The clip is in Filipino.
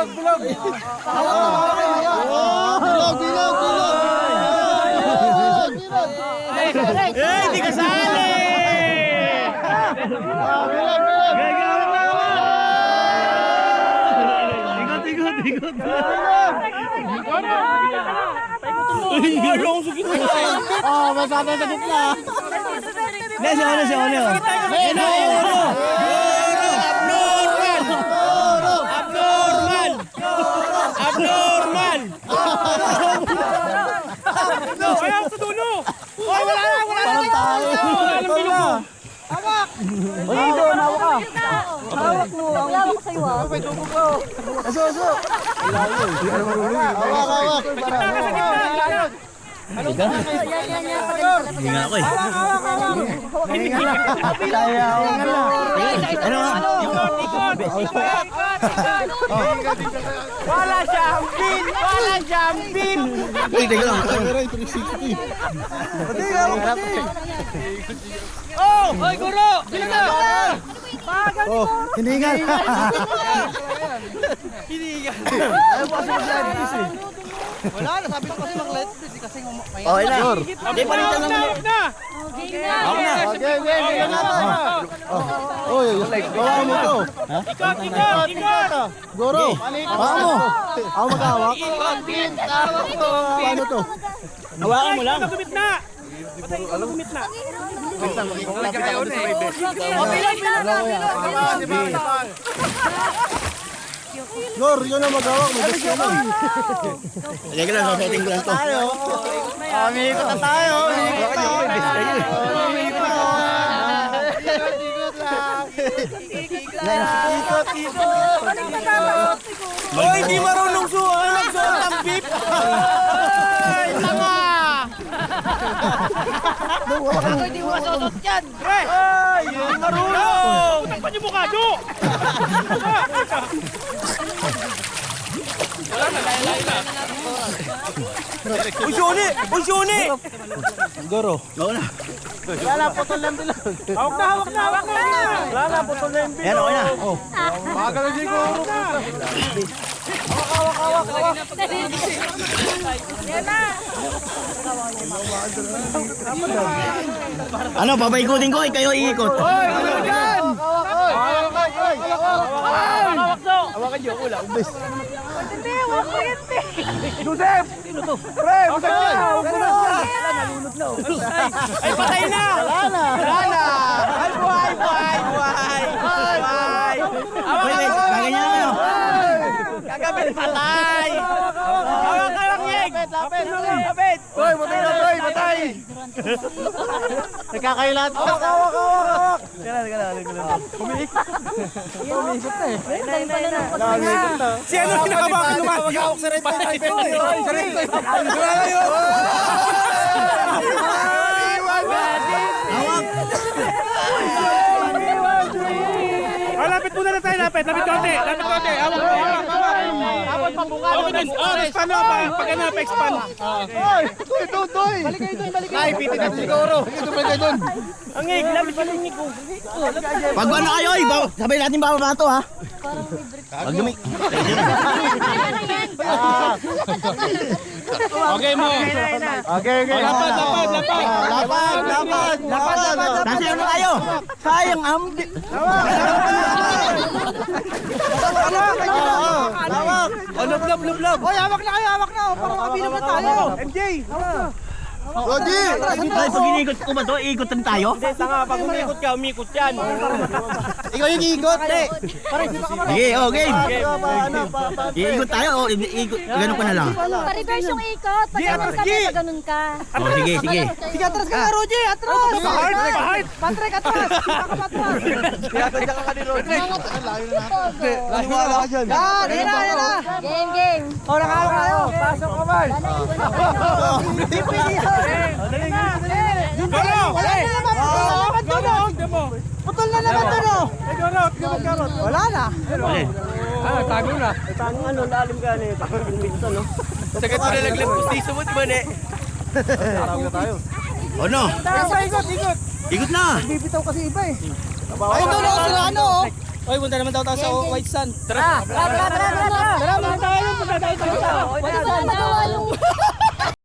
Bilog. Di kasali! Ikot. Masama sa gitna. Siya. Abnormal! Ayaw sa dulo! Oy, wala na! Parang tayo. Hawak! Uy, doon, hawak ka. Hawak mo. Ang lawak sa'yo ah. Aso. Hawak. Yan. Hindi nga ako eh. Wala siyang pin! Uy, teka lang. Camera 360. Oh! Hoy, guro! Bilang na! Oh, hiningal. Wala na, sabi ko kasi mag-let kasi Okay na. Hindi, palitan lang ulit. Ako na. Okay. Uy, gawa mo to. Ikot! Goro, hawa mo. Ako mag-hawak. Paano to? Hawakan mo lang. Gor, yun ang mag-hawak. May gusto mo. Teka lang, sasetting ko lang to. Umikot na tayo. Hoy, di marunong suot ng beep. Ay, tanga. Hindi mo masosot yan! Ay, marunong. Takpan yung bukado! Uy, Shuni! Goro. Oo na. Wala, putol lang bilog. Hawak na! Wala, putol lang bilog. Yan, okay na. Bagal na siguro. Yan na! Ano, papaikutin ko, kayo iikot. Hawakan niyo, wala. Umbis. Hindi, wala ko yan, te. Joseph! Sino to? Pre, busag na! Nalunod na. Ay, patay na! Wala na! Ay, buhay! Wait, kaganyan kayo. Kagabit, patay! Hawak, Yeg! Lapit! Hoy, matay na, Toy! Matay! Nagkakailat. Hawak! Umiikot na eh. Umiikot na. Si ano kinakabakan naman? Mag-hawak sa red tape. Sa red tape. Wala yun! Hawak! Lapit muna na tayo, lapit konti. Tapos pabunga. Tapos paano pag ano, pa-expand? Hoy! Toy! Balik kayo doon, balik kayo. Ay, pitin natin siguro. Balik kayo doon. Ang ngig, lapit pa ng ngig ko. Pag ano kayo, sabay natin bababa to ha. Pag dumi. Okay mo. Okay. Lapad. Nasa ano kayo? Sayang ambi. Hawak! Lublob. Hoy, hawak na kayo. Para makabilang na tayo. MJ! Rogi! Ay, pag iniikot ko ba to, iikotan tayo? Hindi, tanga. Pag umikot ka, umikot yan. Ikaw yung iikot! Sige, game. Iikot tayo o iikot, ganun ko na lang. Pa-reverse yung ikot. Pag ganun ka, pag ganun ka. Oh, sige. Sige, atras ka na, Roger. Atras. Pahart. Patrick, atras. Patras. Pinatadya ka ni Rogi. Layo ka dyan. Yan na. Game. O, nakahawak na kayo. Pasok ka ba? Dali. Wala na naman doon. Putol na naman doon. Wala na. Tago na. Sagat mo na laglag pustiso mo, di ba ne? Ano? Ikot. Ikot na! Bibitaw kasi iba eh. Ay, doon ako sila ano oh. Oy, punta naman daw tayo sa White Sun. Tara.